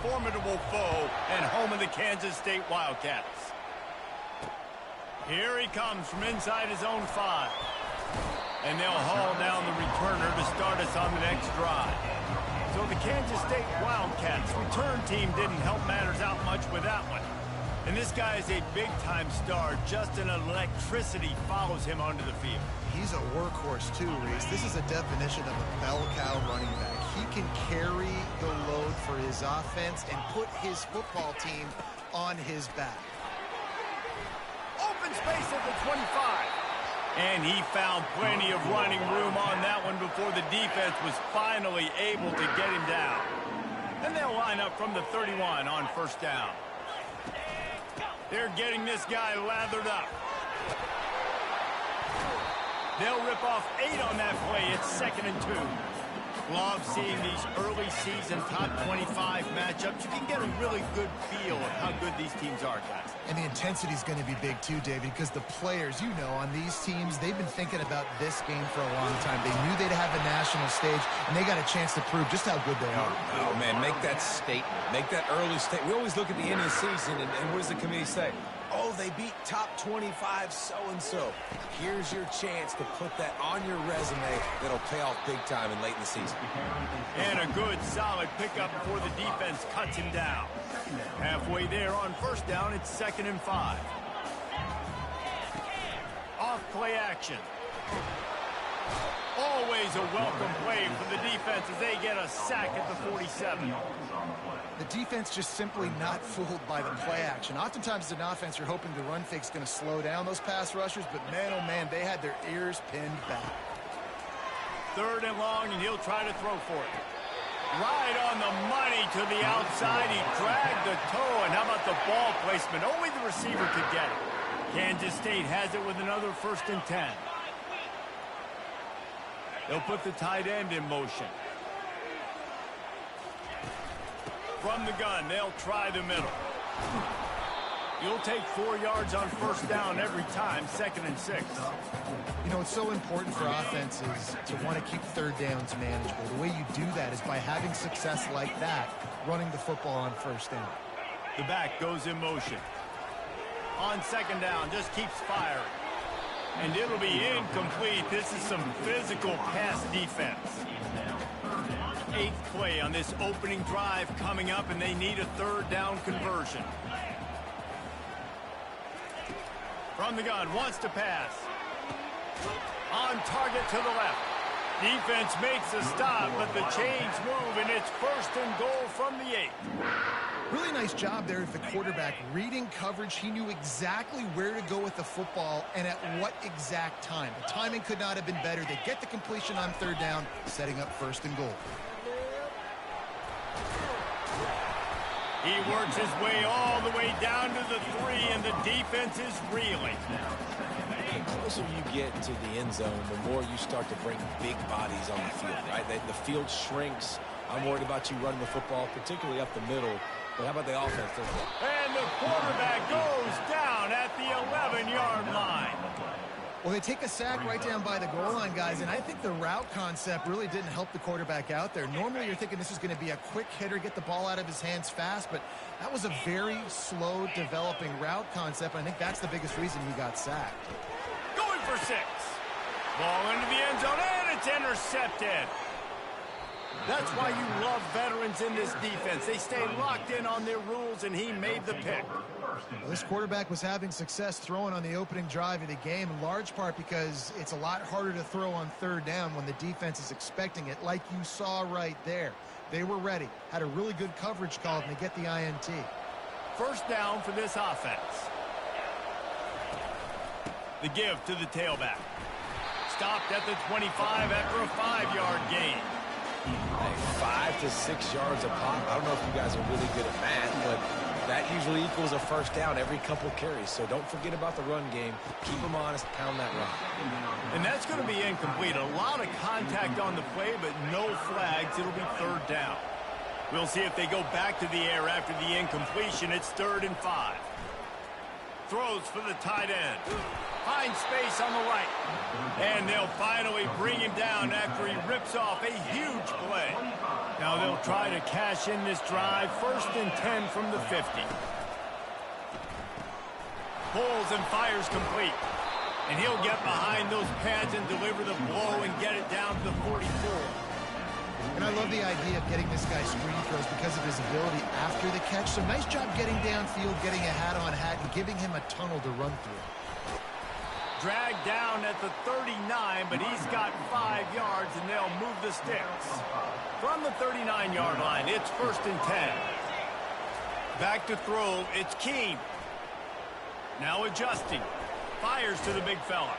formidable foe and home of the Kansas State Wildcats. Here he comes from inside his own 5. And they'll haul down the returner to start us on the next drive. So the Kansas State Wildcats return team didn't help matters out much with that one. And this guy is a big-time star. Just an electricity follows him onto the field. He's a workhorse too, Reese. This is a definition of a bell cow running back. He can carry the load for his offense and put his football team on his back. Open space at the 25. And he found plenty of running room on that one before the defense was finally able to get him down. And they'll line up from the 31 on first down. They're getting this guy lathered up. They'll rip off 8 on that play. It's 2nd and 2. Love seeing these early season top 25 matchups. You can get a really good feel of how good these teams are, guys. And the intensity is going to be big too, David, because the players, you know, on these teams, they've been thinking about this game for a long time. They knew they'd have a national stage, and they got a chance to prove just how good they are. Oh, man, make that statement. Make that early statement. We always look at the end of the season, and what does the committee say? Oh, they beat top 25 so-and-so. Here's your chance to put that on your resume that'll pay off big time and late in the season. And a good, solid pickup before the defense cuts him down. Halfway there on first down, it's 2nd and 5. Off play action. Always a welcome play for the defense as they get a sack at the 47. The defense just simply not fooled by the play action. Oftentimes as an offense, you're hoping the run fake's going to slow down those pass rushers, but man, oh man, they had their ears pinned back. 3rd and long, and he'll try to throw for it. Right on the money to the outside. He dragged the toe, and how about the ball placement? Only the receiver could get it. Kansas State has it with another 1st and 10. They'll put the tight end in motion. From the gun, they'll try the middle. You'll take 4 yards on first down every time, 2nd and 6. You know, it's so important for offenses to want to keep 3rd downs manageable. The way you do that is by having success like that, running the football on first down. The back goes in motion. On 2nd down, just keeps firing. And it'll be incomplete. This is some physical pass defense. 8th play on this opening drive coming up, and they need a 3rd down conversion. From the gun, wants to pass. On target to the left. Defense makes a stop, but the chains move, and it's 1st and goal from the 8. Really nice job there of the quarterback reading coverage. He knew exactly where to go with the football and at what exact time. The timing could not have been better. They get the completion on 3rd down, setting up 1st and goal. He works his way all the way down to the 3, and the defense is reeling. The closer you get to the end zone, the more you start to bring big bodies on the field, right? The field shrinks. I'm worried about you running the football, particularly up the middle. But how about the offense? And the quarterback goes down at the 11-yard line. Well, they take a sack right down by the goal line, guys, and I think the route concept really didn't help the quarterback out there. Normally, you're thinking this is going to be a quick hitter, get the ball out of his hands fast, but that was a very slow developing route concept. I think that's the biggest reason he got sacked. Going for 6. Ball into the end zone, and it's intercepted. That's why you love veterans in this defense. They stay locked in on their rules, and he made the pick. Well, this quarterback was having success throwing on the opening drive of the game, in large part because it's a lot harder to throw on 3rd down when the defense is expecting it, like you saw right there. They were ready, had a really good coverage call, and they get the INT. 1st down for this offense. The give to the tailback. Stopped at the 25 after a 5-yard gain. Hey, 5 to 6 yards a pop. I don't know if you guys are really good at math, but that usually equals a 1st down every couple carries. So don't forget about the run game. Keep them honest, pound that run. And that's going to be incomplete. A lot of contact on the play, but no flags. It'll be 3rd down. We'll see if they go back to the air after the incompletion. It's 3rd and 5. throws for the tight end. Finds space on the right. And they'll finally bring him down after he rips off a huge play. Now they'll try to cash in this drive. 1st and 10 from the 50. Pulls and fires complete. And he'll get behind those pads and deliver the blow and get it down to the 44. And I love the idea of getting this guy screen throws because of his ability after the catch. So nice job getting downfield, getting a hat-on-hat, and giving him a tunnel to run through. Dragged down at the 39, but he's got 5 yards, and they'll move the sticks. From the 39-yard line, it's 1st and 10. Back to throw, it's Keene. Now adjusting. Fires to the big fella.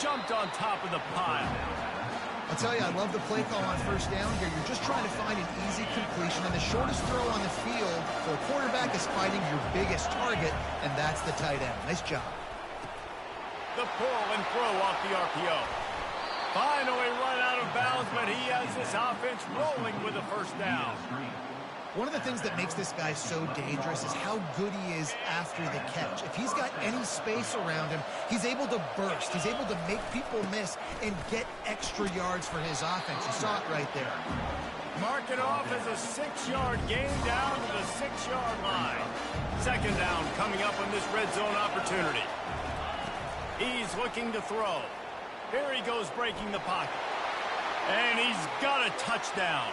Jumped on top of the pile. I'll tell you, I love the play call on 1st down here. You're just trying to find an easy completion, and the shortest throw on the field for a quarterback is finding your biggest target, and that's the tight end. Nice job. The pull and throw off the RPO. Finally run out of bounds, but he has this offense rolling with a 1st down. One of the things that makes this guy so dangerous is how good he is after the catch. If he's got any space around him, he's able to burst. He's able to make people miss and get extra yards for his offense. You saw it right there. Mark it off as a 6-yard gain down to the 6-yard line. 2nd down coming up on this red zone opportunity. He's looking to throw. Here he goes breaking the pocket. And he's got a touchdown.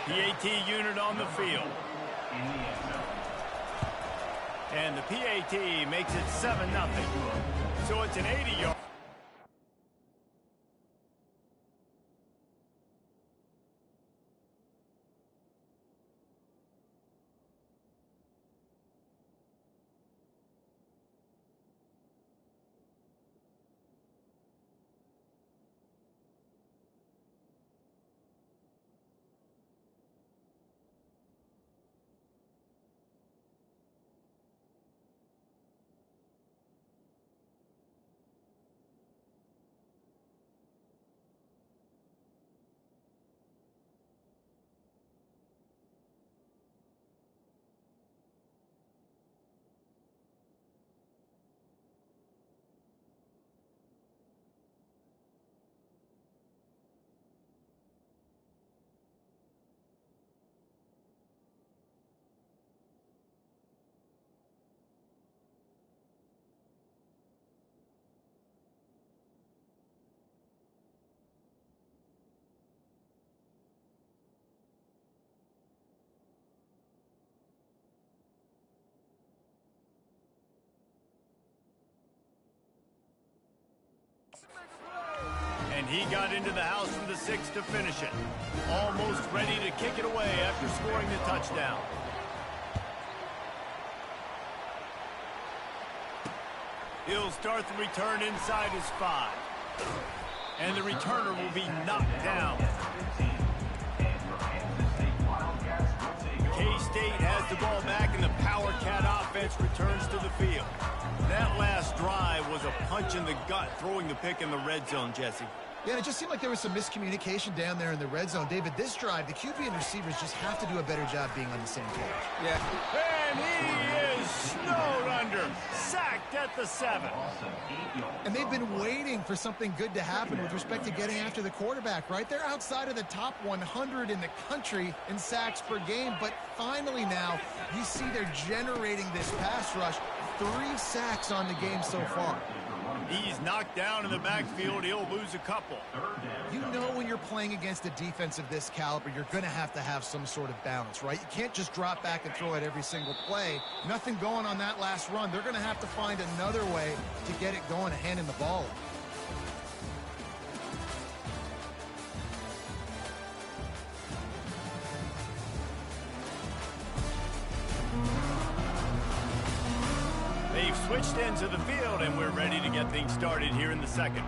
PAT unit on the field. And the PAT makes it 7-0. So it's an 80-yard. And he got into the house from the 6 to finish it. Almost ready to kick it away after scoring the touchdown. He'll start the return inside his 5. And the returner will be knocked down. K-State has the ball back, and the Power Cat offense returns to the field. That last drive was a punch in the gut, throwing the pick in the red zone, Jesse. Yeah, it just seemed like there was some miscommunication down there in the red zone. David, this drive, the QB and receivers just have to do a better job being on the same page. Yeah. And he is snowed under, sacked at the 7. And they've been waiting for something good to happen with respect to getting after the quarterback, right? They're outside of the top 100 in the country in sacks per game, but finally now you see they're generating this pass rush. 3 sacks on the game so far. He's knocked down in the backfield. He'll lose a couple. You know when you're playing against a defense of this caliber, you're going to have some sort of balance, right? You can't just drop back and throw it every single play. Nothing going on that last run. They're going to have to find another way to get it going and handing the ball off. They've switched ends of the field, and we're ready to get things started here in the 2nd.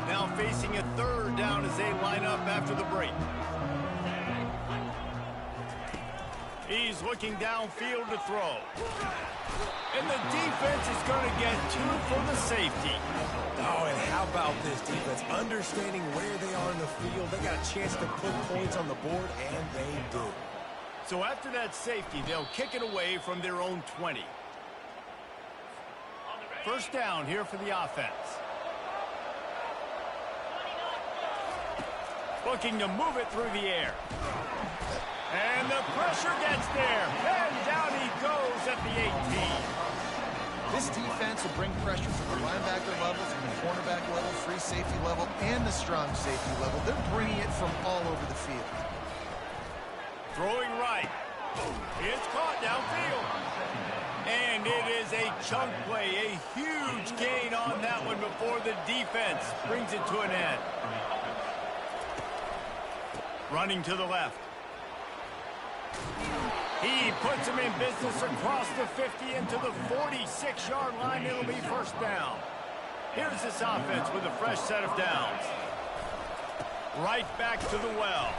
Now facing a 3rd down as they line up after the break. He's looking downfield to throw. And the defense is going to get 2 for the safety. Oh, and how about this defense? Understanding where they are in the field. They got a chance to put points on the board, and they do. So after that safety, they'll kick it away from their own 20. First down here for the offense. Looking to move it through the air. And the pressure gets there. And down he goes at the 18. This defense will bring pressure from the linebacker level, from the cornerback level, free safety level, and the strong safety level. They're bringing it from all over the field. Throwing right. It's caught downfield. And it is a chunk play, a huge gain on that one before the defense brings it to an end. Running to the left. He puts him in business across the 50 into the 46-yard line. It'll be first down. Here's this offense with a fresh set of downs. Right back to the well.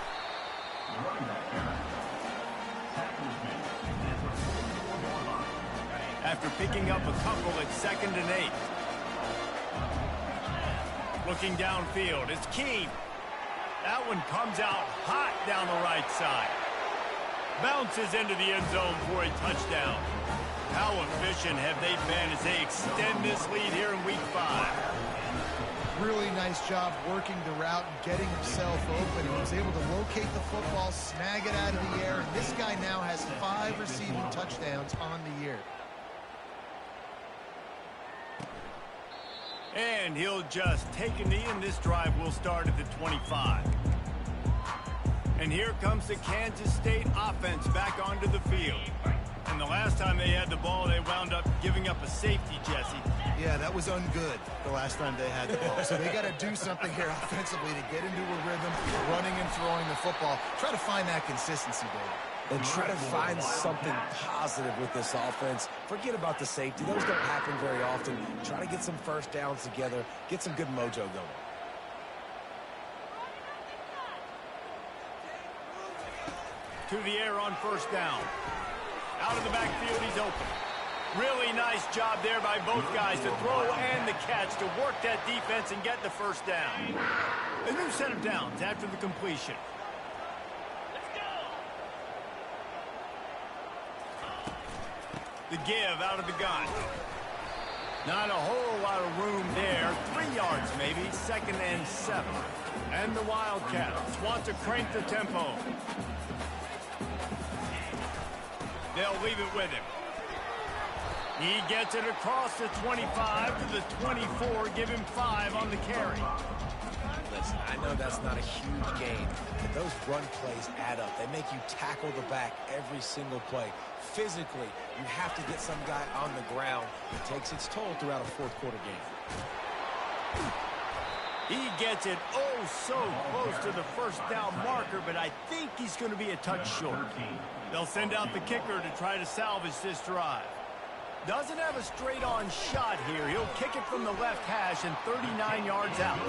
After picking up a couple at 2nd and 8. Looking downfield, it's Keene. That one comes out hot down the right side. Bounces into the end zone for a touchdown. How efficient have they been as they extend this lead here in week 5? Really nice job working the route and getting himself open. He was able to locate the football, snag it out of the air, and this guy now has 5 receiving touchdowns on the year. And he'll just take a knee, and this drive will start at the 25. And here comes the Kansas State offense back onto the field. And the last time they had the ball, they wound up giving up a safety, Jesse. Yeah, that was ungood the last time they had the ball. So they got to do something here offensively to get into a rhythm, running and throwing the football. Try to find that consistency, David. And try to find something positive with this offense. Forget about the safety. Those don't happen very often. Try to get some first downs together. Get some good mojo going. To the air on first down. Out of the backfield, he's open. Really nice job there by both guys to throw and the catch to work that defense and get the first down. A new set of downs after the completion. The give out of the gun. Not a whole lot of room there. 3 yards maybe. 2nd and 7. And the Wildcats want to crank the tempo. They'll leave it with him. He gets it across the 25 to the 24. Give him 5 on the carry. Listen, I know that's not a huge gain, but those run plays add up. They make you tackle the back every single play. Physically, you have to get some guy on the ground. It takes its toll throughout a fourth-quarter game. He gets it oh so close to the first down marker, but I think he's going to be a touch short. They'll send out the kicker to try to salvage this drive. Doesn't have a straight-on shot here. He'll kick it from the left hash and 39 yards out.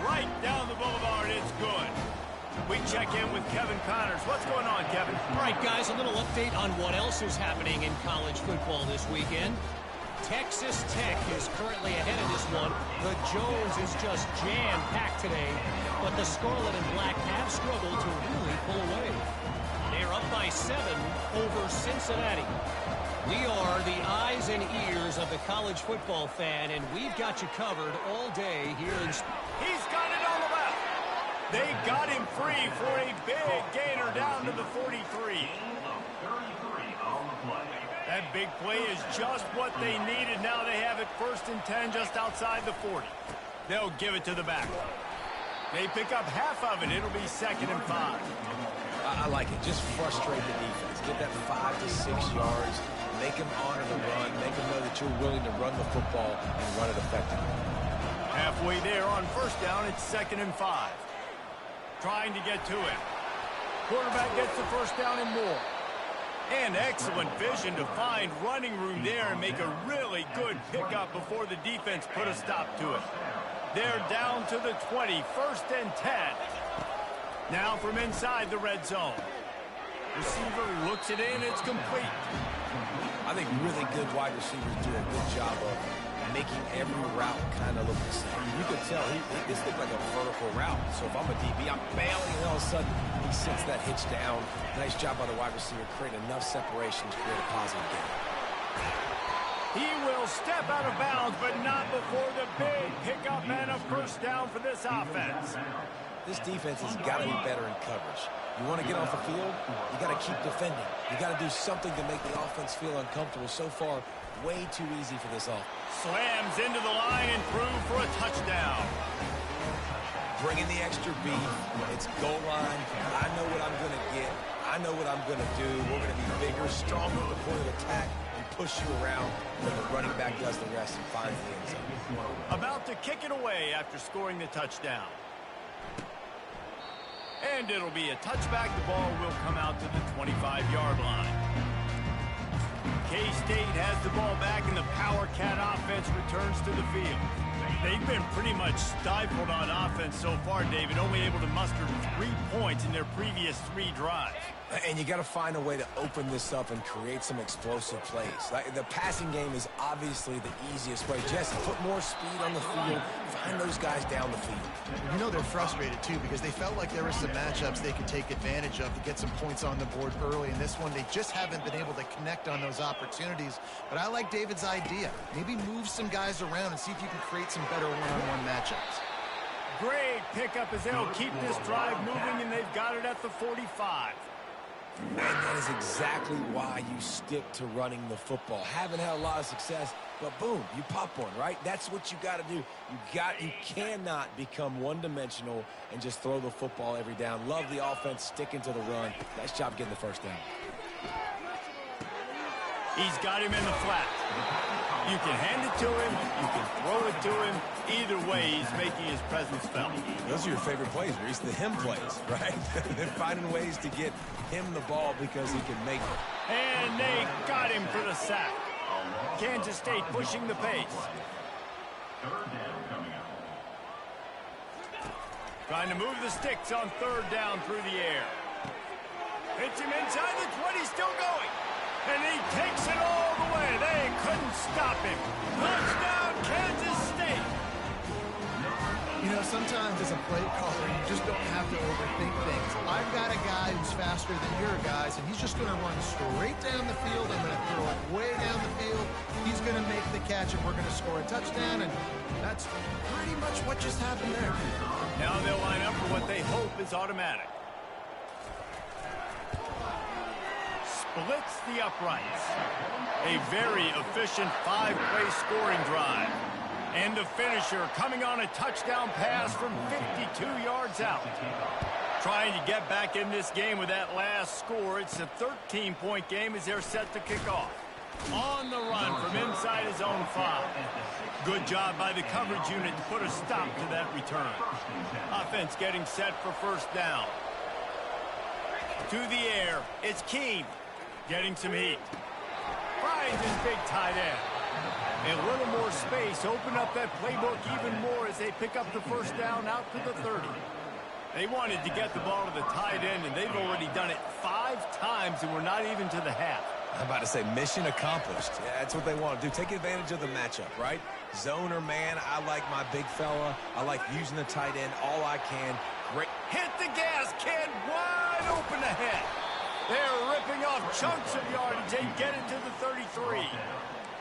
Right down the boulevard, it's good. We check in with Kevin Connors. What's going on, Kevin? All right, guys, a little update on what else is happening in college football this weekend. Texas Tech is currently ahead of this one. The Jones is just jam-packed today, but the Scarlet and Black have struggled to really pull away. They're up by 7 over Cincinnati. We are the eyes and ears of the college football fan, and we've got you covered all day here in... He's got it on the left. They got him free for a big gainer down to the 43. That big play is just what they needed. Now they have it 1st and 10 just outside the 40. They'll give it to the back. They pick up half of it. It'll be 2nd and 5. I like it. Just frustrate the defense. Get that 5 to 6 yards. Make them honor the run. Make them know that you're willing to run the football and run it effectively. Halfway there on first down, it's 2nd and 5. Trying to get to it. Quarterback gets the first down and more. And excellent vision to find running room there and make a really good pickup before the defense put a stop to it. They're down to the 20, 1st and 10. Now from inside the red zone. Receiver looks it in, it's complete. I think really good wide receivers do a good job of making every route kind of look the same. You could tell, this looked like a vertical route. So if I'm a DB, I'm bailing, and all of a sudden he sets that hitch down. Nice job by the wide receiver, creating enough separation to create a positive game. He will step out of bounds, but not before the big pickup and a first down for this offense. This defense has got to be better in coverage. You want to get off the field, you got to keep defending. You got to do something to make the offense feel uncomfortable. So far, way too easy for this offense. Slams into the line and through for a touchdown. Bringing the extra beat. It's goal line. I know what I'm going to get. I know what I'm going to do. We're going to be bigger, stronger at the point of attack, and push you around when the running back does the rest and finds the end zone. About to kick it away after scoring the touchdown. And it'll be a touchback. The ball will come out to the 25-yard line. K-State has the ball back, and the Power Cat offense returns to the field. They've been pretty much stifled on offense so far, David, only able to muster 3 points in their previous 3 drives. And you got to find a way to open this up and create some explosive plays. Like, the passing game is obviously the easiest way. Jesse, put more speed on the field. Find those guys down the field. You know they're frustrated, too, because they felt like there were some matchups they could take advantage of to get some points on the board early. In this one, they just haven't been able to connect on those opportunities. But I like David's idea. Maybe move some guys around and see if you can create some better one-on-one matchups. Great pickup as they'll keep this drive moving, and they've got it at the 45. And that is exactly why you stick to running the football. Haven't had a lot of success, but boom, you pop one, right? That's what you got to do. You cannot become one-dimensional and just throw the football every down. Love the offense sticking to the run. Nice job getting the first down. He's got him in the flat. You can hand it to him, you can throw it to him. Either way, he's making his presence felt. Those are your favorite plays, Reese, the him plays, right? They're finding ways to get him the ball because he can make it. And they got him for the sack. Kansas State pushing the pace. Trying to move the sticks on 3rd down through the air. Hits him inside the 20, still going. And he takes it all the way. They couldn't stop him. Touchdown, Kansas State. You know, sometimes as a play caller, you just don't have to overthink things. I've got a guy who's faster than your guys, and he's just going to run straight down the field. I'm going to throw it way down the field. He's going to make the catch, and we're going to score a touchdown, and that's pretty much what just happened there. Now they'll line up for what they hope is automatic. Splits the uprights. A very efficient 5-play scoring drive. And the finisher coming on a touchdown pass from 52 yards out. Trying to get back in this game with that last score. It's a 13-point game as they're set to kick off. On the run from inside his own 5. Good job by the coverage unit to put a stop to that return. Offense getting set for first down. To the air, it's Keene. Getting some heat. Finds his big tight end. A little more space. Open up that playbook even more as they pick up the first down out to the 30. They wanted to get the ball to the tight end, and they've already done it 5 times, and we're not even to the half. I'm about to say mission accomplished. Yeah, that's what they want to do. Take advantage of the matchup, right? Zone or man, I like my big fella. I like using the tight end all I can. Great. Hit the gas, kid. Wide open ahead. They're ripping off chunks of yardage and get it to the 33.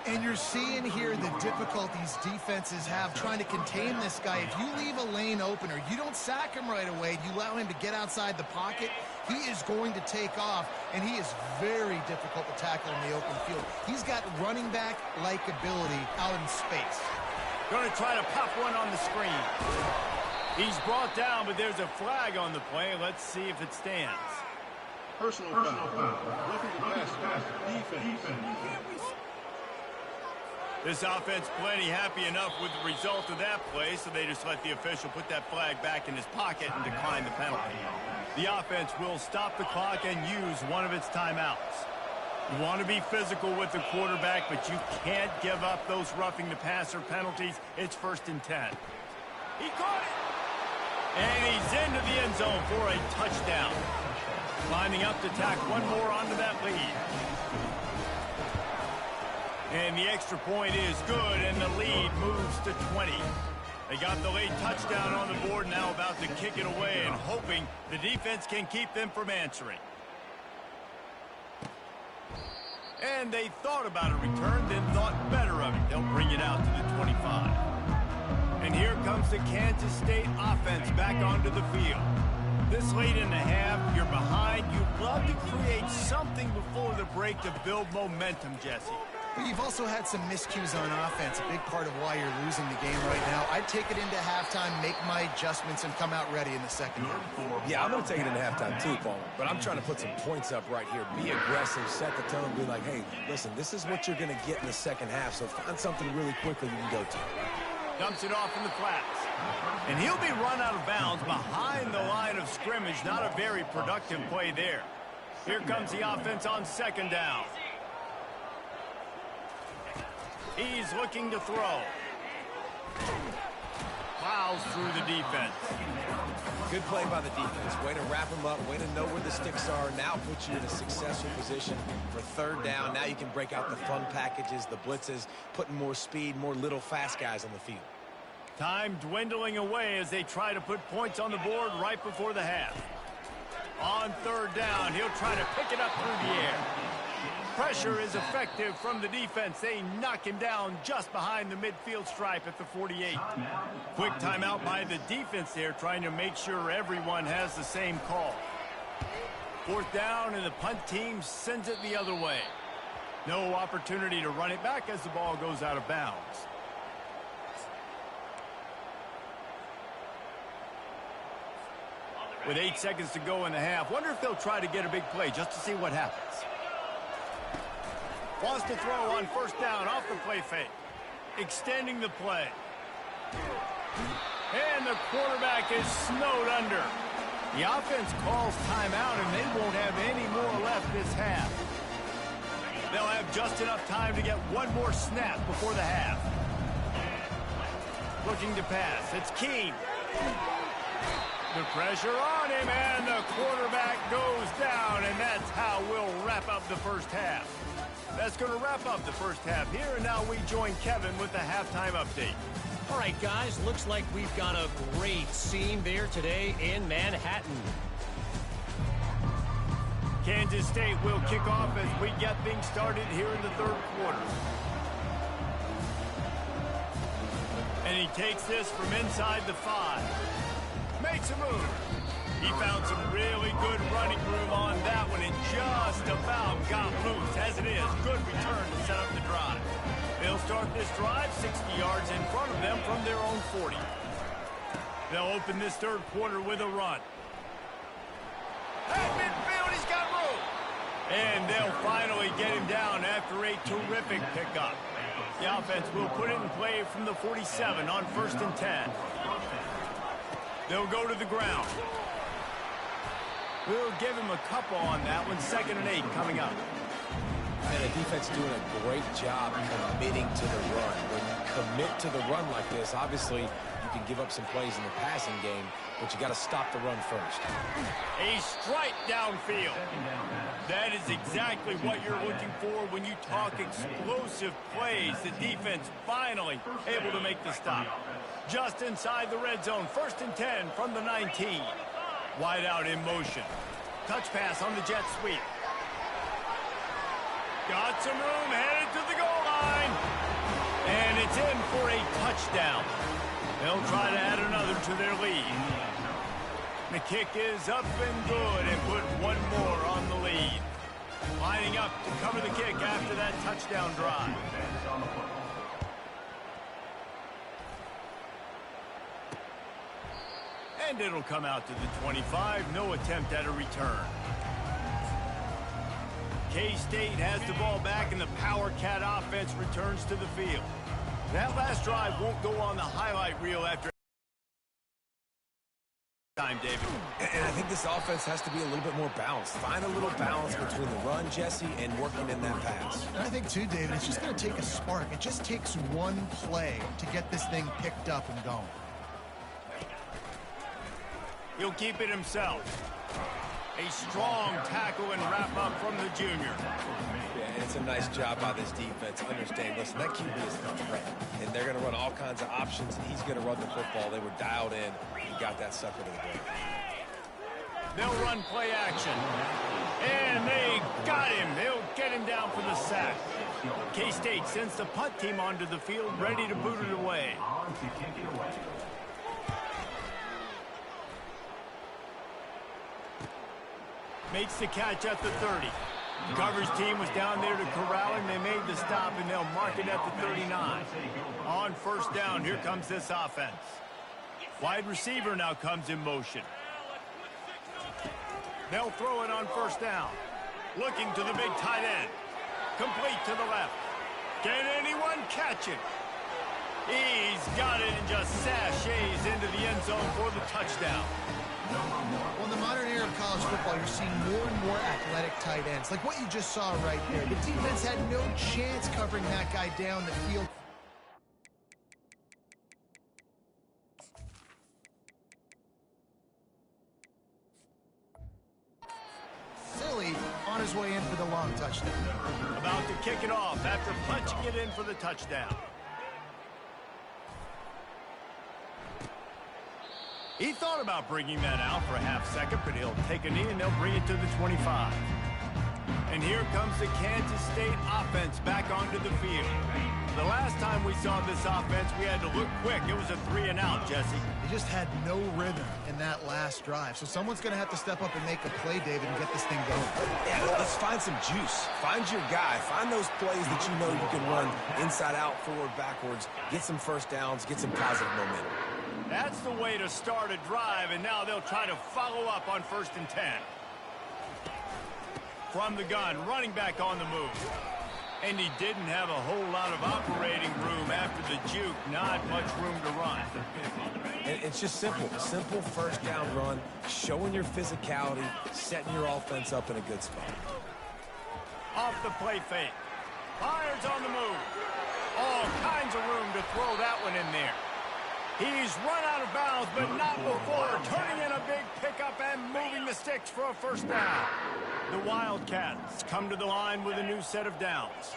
And you're seeing here the difficulties defenses have trying to contain this guy. If you leave a lane open or you don't sack him right away, you allow him to get outside the pocket, he is going to take off, and he is very difficult to tackle in the open field. He's got running back-like ability out in space. Going to try to pop one on the screen. He's brought down, but there's a flag on the play. Let's see if it stands. Personal foul. Roughing the passer. Defense. This offense plenty happy enough with the result of that play, so they just let the official put that flag back in his pocket and decline the penalty. The offense will stop the clock and use one of its timeouts. You want to be physical with the quarterback, but you can't give up those roughing the passer penalties. It's 1st and 10. He caught it! And he's into the end zone for a touchdown. Lining up to tack one more onto that lead. And the extra point is good, and the lead moves to 20. They got the late touchdown on the board, now about to kick it away and hoping the defense can keep them from answering. And they thought about a return, then thought better of it. They'll bring it out to the 25. And here comes the Kansas State offense back onto the field. This late in the half, you're behind. You'd love to create something before the break to build momentum, Jesse. But you've also had some miscues on offense, a big part of why you're losing the game right now. I'd take it into halftime, make my adjustments, and come out ready in the second half. Yeah, I'm going to take it into halftime too, Paul. But I'm trying to put some points up right here. Be aggressive, set the tone, be like, hey, listen, this is what you're going to get in the second half, so find something really quickly you can go to. Dumps it off in the flats. And he'll be run out of bounds behind the line of scrimmage. Not a very productive play there. Here comes the offense on second down. He's looking to throw. Plows through the defense. Good play by the defense. Way to wrap them up. Way to know where the sticks are. Now put you in a successful position for third down. Now you can break out the fun packages, the blitzes, putting more speed, more little fast guys on the field. Time dwindling away as they try to put points on the board right before the half. On third down, he'll try to pick it up through the air. Pressure is effective from the defense. They knock him down just behind the midfield stripe at the 48. Quick timeout by the defense there, trying to make sure everyone has the same call. Fourth down, and the punt team sends it the other way. No opportunity to run it back as the ball goes out of bounds. With 8 seconds to go in the half, wonder if they'll try to get a big play just to see what happens. Wants to throw on first down off the play fake. Extending the play. And the quarterback is snowed under. The offense calls timeout, and they won't have any more left this half. They'll have just enough time to get one more snap before the half. Looking to pass. It's Keene. The pressure on him, and the quarterback goes down, and that's how we'll wrap up the first half. That's going to wrap up the first half here, and now we join Kevin with the halftime update. All right, guys, looks like we've got a great scene there today in Manhattan. Kansas State will kick off as we get things started here in the third quarter. And he takes this from inside the 5. Makes a move. He found some really good running room on that one and just about got loose. As it is, good return to set up the drive. They'll start this drive 60 yards in front of them from their own 40. They'll open this third quarter with a run. At midfield, he's got room. And they'll finally get him down after a terrific pickup. The offense will put it in play from the 47 on 1st and 10. They'll go to the ground. We'll give him a couple on that one. 2nd and 8 coming up. And the defense doing a great job committing to the run. When you commit to the run like this, obviously you can give up some plays in the passing game, but you got to stop the run first. A strike downfield. That is exactly what you're looking for when you talk explosive plays. The defense finally able to make the stop. Just inside the red zone. 1st and 10 from the 19. Wide out in motion. Touch pass on the jet sweep. Got some room, headed to the goal line. And it's in for a touchdown. They'll try to add another to their lead. The kick is up and good and put one more on the lead. Lining up to cover the kick after that touchdown drive. And it'll come out to the 25. No attempt at a return. K-State has the ball back, and the Power Cat offense returns to the field. That last drive won't go on the highlight reel after time, David. And I think this offense has to be a little bit more balanced. Find a little balance between the run, Jesse, and working in that pass. And I think, too, David, it's just going to take a spark. It just takes one play to get this thing picked up and going. He'll keep it himself. A strong tackle and wrap up from the junior. Yeah, it's a nice job by this defense. Understand, listen, that QB is a threat, and they're going to run all kinds of options. He's going to run the football. They were dialed in. He got that sucker to the ground. They'll run play action. And they got him. They'll get him down for the sack. K-State sends the punt team onto the field, ready to boot it away. Makes the catch at the 30. The coverage team was down there to corral him. They made the stop, and they'll mark it at the 39. On first down, here comes this offense. Wide receiver now comes in motion. They'll throw it on first down. Looking to the big tight end. Complete to the left. Can anyone catch it? He's got it and just sashays into the end zone for the touchdown. Well, in the modern era of college football, you're seeing more and more athletic tight ends, like what you just saw right there. The defense had no chance covering that guy down the field. Silly on his way in for the long touchdown. About to kick it off after punching it in for the touchdown. He thought about bringing that out for a half second, but he'll take a knee and they'll bring it to the 25. And here comes the Kansas State offense back onto the field. The last time we saw this offense, we had to look quick. It was a 3-and-out, Jesse. He just had no rhythm in that last drive. So someone's going to have to step up and make a play, David, and get this thing going. Yeah, let's find some juice. Find your guy. Find those plays that you know you can run inside out, forward, backwards. Get some first downs. Get some positive momentum. That's the way to start a drive, and now they'll try to follow up on 1st and 10. From the gun, running back on the move. And he didn't have a whole lot of operating room after the juke. Not much room to run. And it's just simple. Simple first down run, showing your physicality, setting your offense up in a good spot. Off the play fake. Fires on the move. All kinds of room to throw that one in there. He's run out of bounds, but not before turning in a big pickup and moving the sticks for a first down. The Wildcats come to the line with a new set of downs.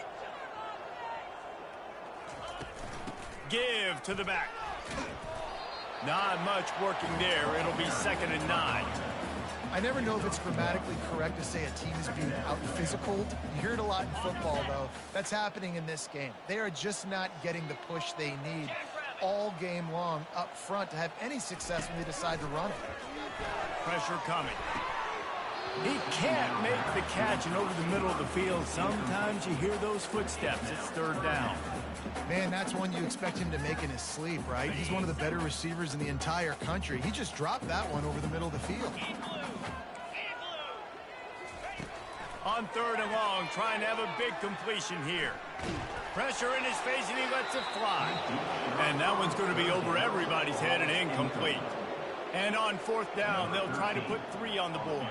Give to the back. Not much working there. It'll be 2nd and 9. I never know if it's grammatically correct to say a team is being out-physicaled. You hear it a lot in football, though. That's happening in this game. They are just not getting the push they need all game long up front to have any success when they decide to run it. Pressure coming. He can't make the catch, and over the middle of the field, sometimes you hear those footsteps. It's 3rd down. Man, that's one you expect him to make in his sleep, right? He's one of the better receivers in the entire country. He just dropped that one over the middle of the field. On 3rd and long, trying to have a big completion here. Pressure in his face, and he lets it fly. And that one's going to be over everybody's head and incomplete. And on 4th down, they'll try to put 3 on the board.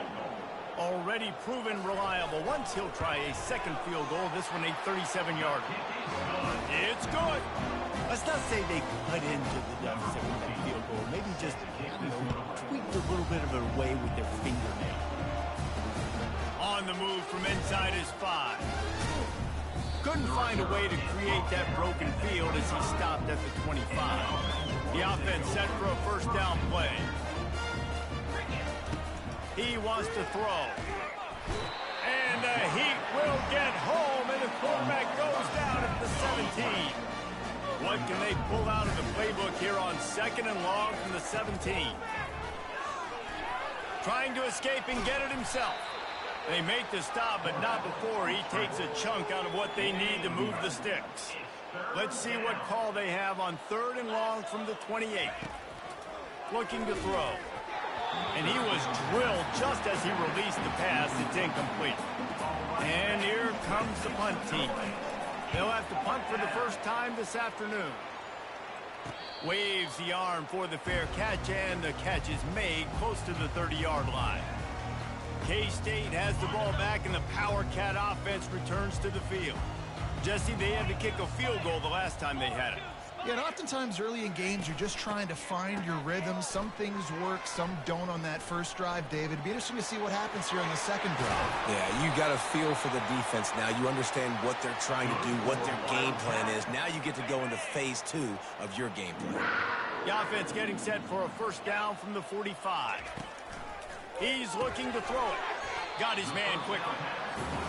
Already proven reliable. Once he'll try a 2nd field goal, this one a 37-yarder. It's good. Let's not say they cut into the deficit with that field goal. Maybe just, tweaked a little bit of a way with their fingernail. On the move from inside his 5. Couldn't find a way to create that broken field as he stopped at the 25. The offense set for a first down play. He wants to throw. And the Heat will get home, and the quarterback goes down at the 17. What can they pull out of the playbook here on 2nd and long from the 17? Trying to escape and get it himself. They make the stop, but not before he takes a chunk out of what they need to move the sticks. Let's see what call they have on 3rd and long from the 28. Looking to throw. And he was drilled just as he released the pass. It's incomplete. And here comes the punt team. They'll have to punt for the first time this afternoon. Waves the arm for the fair catch, and the catch is made close to the 30-yard line. K-State has the ball back, and the Power Cat offense returns to the field. Jesse, they had to kick a field goal the last time they had it. Yeah, and oftentimes early in games, you're just trying to find your rhythm. Some things work, some don't on that first drive, David. It'd be interesting to see what happens here on the second drive. Yeah, you got a feel for the defense now. You understand what they're trying to do, what their game plan is. Now you get to go into phase 2 of your game plan. The offense getting set for a first down from the 45. He's looking to throw it. Got his man quickly.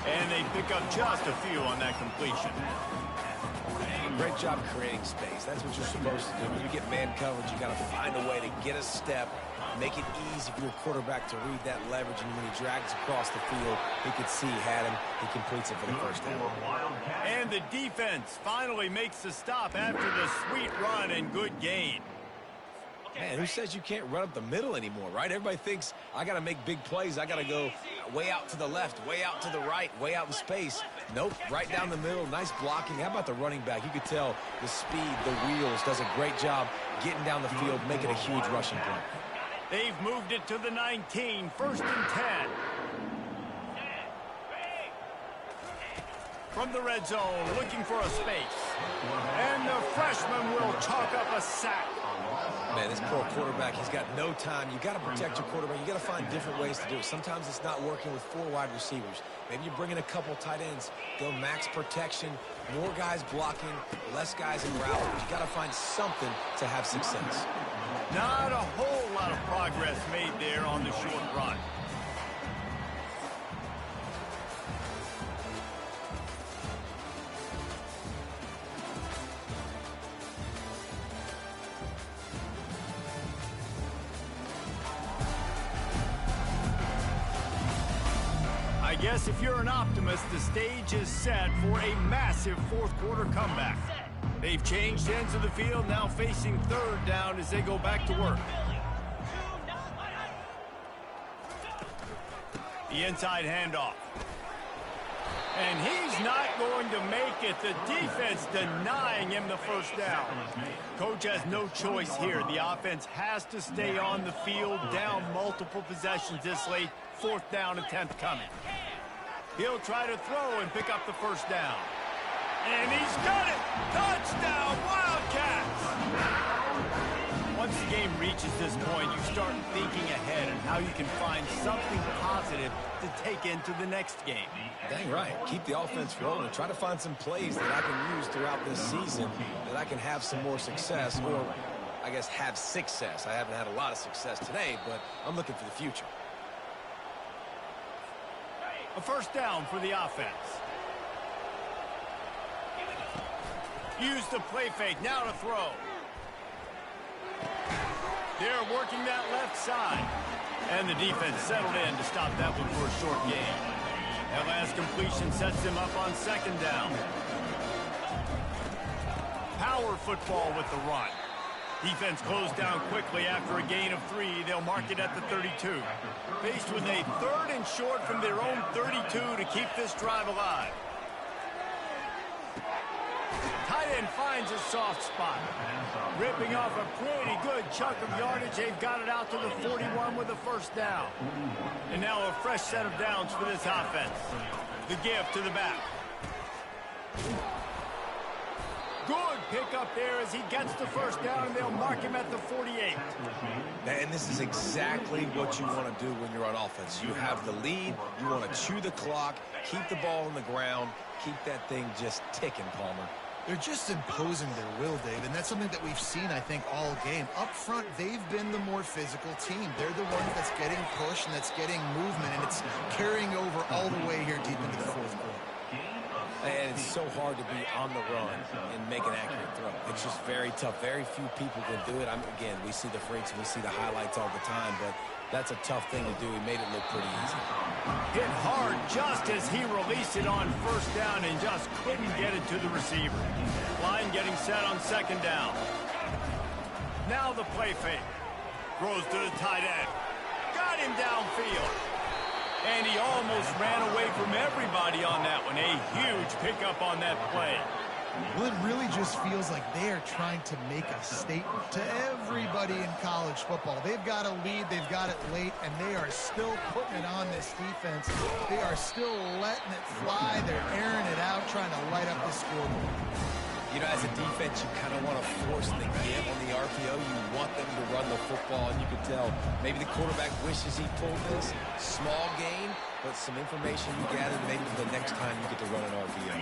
And they pick up just a few on that completion. Great job creating space. That's what you're supposed to do. When you get man coverage, you got to find a way to get a step, make it easy for your quarterback to read that leverage, and when he drags across the field, he could see he had him. He completes it for the first down. And the defense finally makes the stop after the sweet run and good gain. Man, who says you can't run up the middle anymore, right? Everybody thinks I got to make big plays. I got to go way out to the left, way out to the right, way out in space. Nope, right down the middle. Nice blocking. How about the running back? You could tell the speed, the wheels, does a great job getting down the field, making a huge rushing play. They've moved it to the 19, first and 10. From the red zone, looking for a space. And the freshman will chalk up a sack. Man, this poor quarterback, he's got no time. You got to protect your quarterback. You got to find different ways to do it. Sometimes it's not working with 4 wide receivers. Maybe you bring in a couple tight ends, go max protection, more guys blocking, less guys in route. You got to find something to have success. Not a whole lot of progress made there on the short run. I guess if you're an optimist, the stage is set for a massive fourth quarter comeback. They've changed ends of the field, now facing third down as they go back to work. The inside handoff. And he's not going to make it. The defense denying him the first down. Coach has no choice here. The offense has to stay on the field, down multiple possessions this late. Fourth down attempt coming. He'll try to throw and pick up the first down. And he's got it! Touchdown, Wildcats! Once the game reaches this point, you start thinking ahead and how you can find something positive to take into the next game. Dang right. Keep the offense rolling. Try to find some plays that I can use throughout this season that I can have some more success, or I guess have success. I haven't had a lot of success today, but I'm looking for the future. A first down for the offense. Use the play fake, now to throw. They're working that left side. And the defense settled in to stop that one for a short gain. That last completion sets them up on second down. Power football with the run. Defense closed down quickly after a gain of 3. They'll mark it at the 32. Faced with a third and short from their own 32 to keep this drive alive. Tight end finds a soft spot. Ripping off a pretty good chunk of yardage. They've got it out to the 41 with a first down. And now a fresh set of downs for this offense. The give to the back. Good pickup there as he gets the first down, and they'll mark him at the 48. And this is exactly what you want to do when you're on offense. You have the lead. You want to chew the clock, keep the ball on the ground, keep that thing just ticking, Palmer. They're just imposing their will, Dave, and that's something that we've seen, I think, all game. Up front, they've been the more physical team. They're the one that's getting pushed and that's getting movement, and it's carrying over all the way here deep into the fourth quarter. And it's so hard to be on the run and make an accurate throw. It's just very tough. Very few people can do it. Again, we see the freaks, we see the highlights all the time, but that's a tough thing to do. He made it look pretty easy. Hit hard just as he released it on first down and just couldn't get it to the receiver. Line getting set on second down. Now the play fake. Throws to the tight end. Got him downfield. And he almost ran away from everybody on that one. A huge pickup on that play. Well, it really just feels like they are trying to make a statement to everybody in college football. They've got a lead, they've got it late, and they are still putting it on this defense. They are still letting it fly. They're airing it out, trying to light up the scoreboard. You know, as a defense, you kind of want to force the give on the RPO. You want them to run the football, and you can tell maybe the quarterback wishes he pulled this. Small gain, but some information you gather maybe for the next time you get to run an RPO.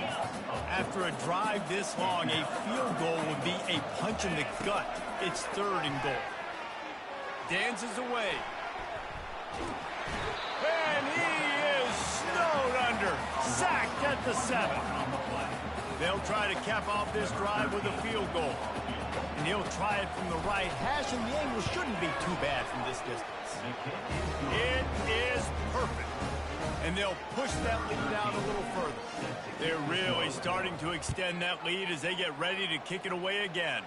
After a drive this long, a field goal would be a punch in the gut. It's 3rd and goal. Dances away. And he is snowed under. Sacked at the 7. They'll try to cap off this drive with a field goal. And he'll try it from the right hash, and the angle shouldn't be too bad from this distance. It is perfect. And they'll push that lead down a little further. They're really starting to extend that lead as they get ready to kick it away again.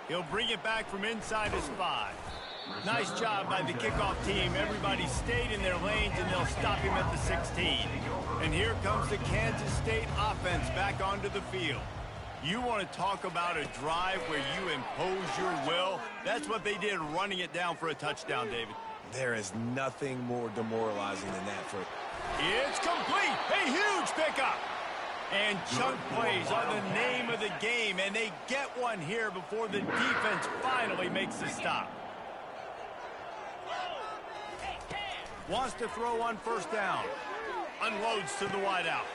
He'll bring it back from inside his 5. Nice job by the kickoff team. Everybody stayed in their lanes, and they'll stop him at the 16. And here comes the Kansas State offense back onto the field. You want to talk about a drive where you impose your will? That's what they did, running it down for a touchdown, David. There is nothing more demoralizing than that for... It's complete. A huge pickup. And chunk plays are the name of the game, and they get one here before the defense finally makes the stop. Wants to throw on 1st down. Unloads to the wideout.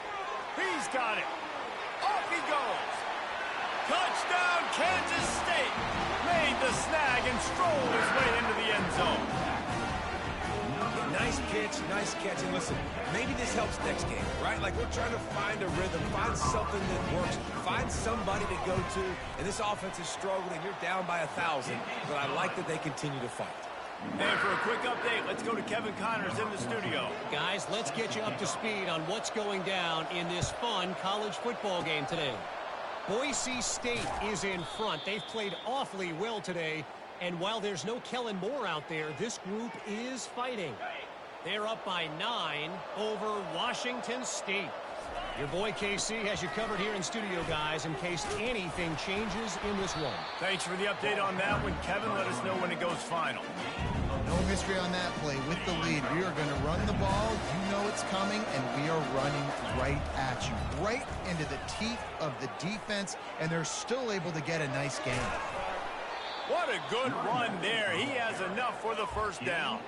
He's got it. Off he goes. Touchdown, Kansas State. Made the snag and strolled his way into the end zone. Nice pitch, nice catch. And listen, maybe this helps next game, right? Like, we're trying to find a rhythm, find something that works, find somebody to go to. And this offense is struggling. You're down by 1,000, but I like that they continue to fight. And for a quick update, let's go to Kevin Connors in the studio. Guys, let's get you up to speed on what's going down in this fun college football game today. Boise State is in front. They've played awfully well today. And while there's no Kellen Moore out there, this group is fighting. They're up by 9 over Washington State. Your boy KC has you covered here in studio, guys, in case anything changes in this one. Thanks for the update on that one, Kevin. Let us know when it goes final. No mystery on that play. With the lead, we are going to run the ball. You know it's coming, and we are running right at you, right into the teeth of the defense, and they're still able to get a nice gain. What a good run there. He has enough for the 1st down.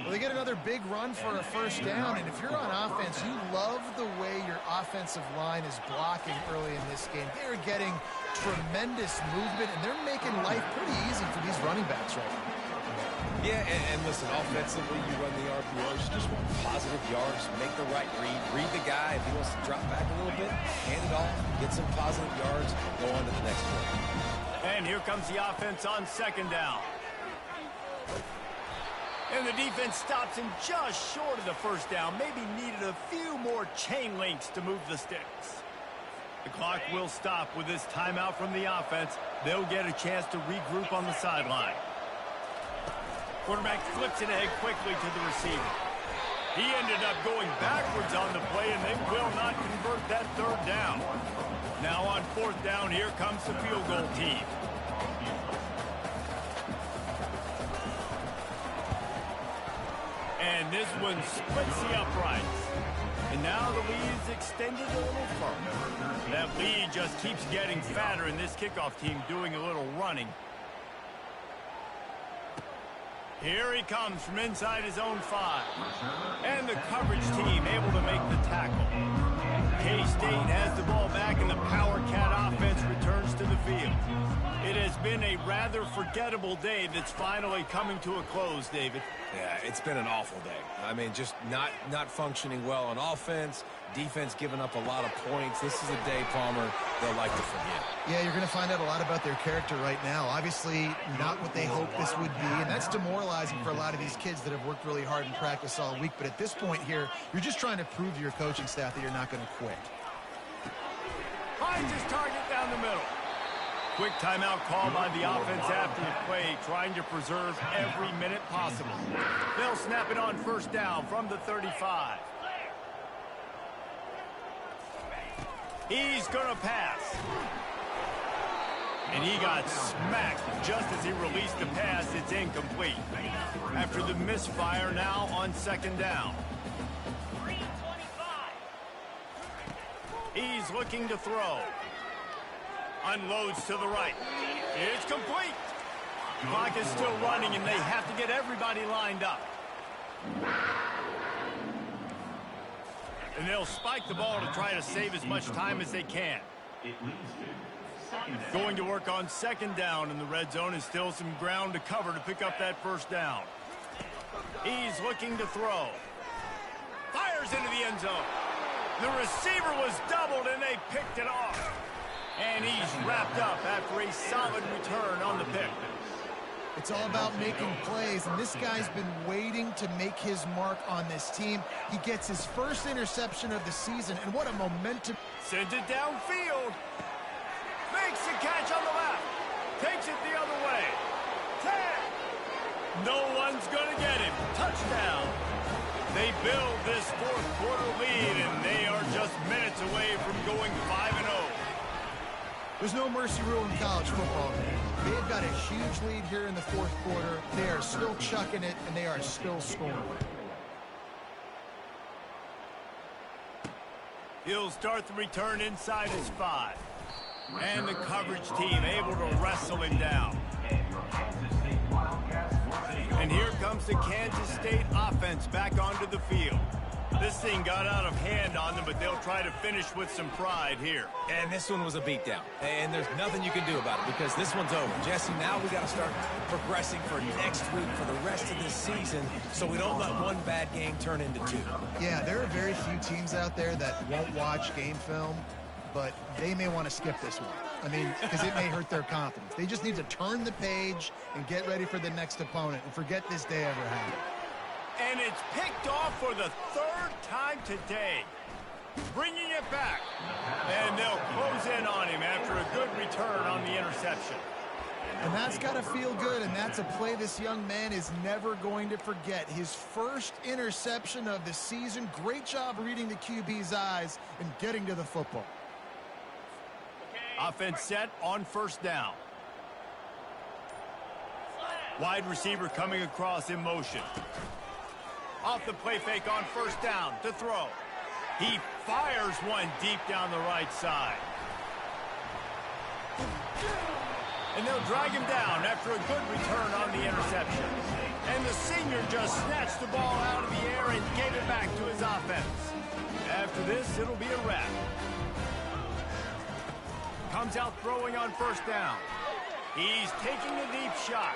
Well, they get another big run for a 1st down, and if you're on offense, you love the way your offensive line is blocking early in this game. They're getting tremendous movement, and they're making life pretty easy for these running backs right now. Yeah, and listen, offensively, you run the RPOs, you just want positive yards, make the right read the guy. If he wants to drop back a little bit, hand it off, get some positive yards, go on to the next play. And here comes the offense on 2nd down. And the defense stops him just short of the 1st down. Maybe needed a few more chain links to move the sticks. The clock will stop with this timeout from the offense. They'll get a chance to regroup on the sideline. Quarterback flips it ahead quickly to the receiver. He ended up going backwards on the play, and they will not convert that 3rd down. Now on 4th down, here comes the field goal team. And this one splits the uprights. And now the lead is extended a little further. That lead just keeps getting fatter, and this kickoff team doing a little running. Here he comes from inside his own 5. And the coverage team able to make the tackle. K-State has the ball back, and the Power Cat offense returns to the field. It has been a rather forgettable day that's finally coming to a close, David. Yeah, it's been an awful day. I mean, just not functioning well on offense, defense giving up a lot of points. This is a day, Palmer, they'll like to forget. Yeah, you're going to find out a lot about their character right now. Obviously, not what they hoped this would be, and that's demoralizing for a lot of these kids that have worked really hard in practice all week. But at this point here, you're just trying to prove to your coaching staff that you're not going to quit. Finds his target down the middle. Quick timeout call by the offense after the play, trying to preserve every minute possible. They'll snap it on 1st down from the 35. He's going to pass. And he got smacked just as he released the pass. It's incomplete. After the misfire, now on 2nd down. He's looking to throw. Unloads to the right. It's complete. Clock is still running, and they have to get everybody lined up. And they'll spike the ball to try to save as much time as they can. Going to work on second down in the red zone, and still some ground to cover to pick up that first down. He's looking to throw. Fires into the end zone. The receiver was doubled, and they picked it off. And he's wrapped up after a solid return on the pick. It's all about making plays, and this guy's been waiting to make his mark on this team. He gets his first interception of the season, and what a momentum. Sends it downfield. Makes the catch on the left. Takes it the other way. 10. No one's going to get him. Touchdown. They build this fourth quarter lead, and they are just minutes away from going 5-0. There's no mercy rule in college football. They've got a huge lead here in the fourth quarter. They are still chucking it, and they are still scoring. He'll start the return inside his 5. And the coverage team able to wrestle him down. And here comes the Kansas State offense back onto the field. This thing got out of hand on them, but they'll try to finish with some pride here. And this one was a beatdown. And there's nothing you can do about it because this one's over. Jesse, now we got to start progressing for next week for the rest of this season so we don't let one bad game turn into 2. Yeah, there are very few teams out there that won't watch game film, but they may want to skip this one. I mean, because it may hurt their confidence. They just need to turn the page and get ready for the next opponent and forget this day ever happened. And it's picked off for the 3rd time today. Bringing it back. And they'll close in on him after a good return on the interception. And that's got to feel good, and that's a play this young man is never going to forget. His first interception of the season. Great job reading the QB's eyes and getting to the football. Offense set on first down. Wide receiver coming across in motion. Off the play fake on first down to throw. He fires one deep down the right side. And they'll drag him down after a good return on the interception. And the senior just snatched the ball out of the air and gave it back to his offense. After this, it'll be a wrap. Comes out throwing on first down. He's taking a deep shot.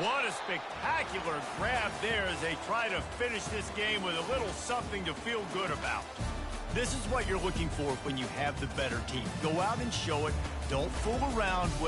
What a spectacular grab there as they try to finish this game with a little something to feel good about. This is what you're looking for when you have the better team. Go out and show it. Don't fool around with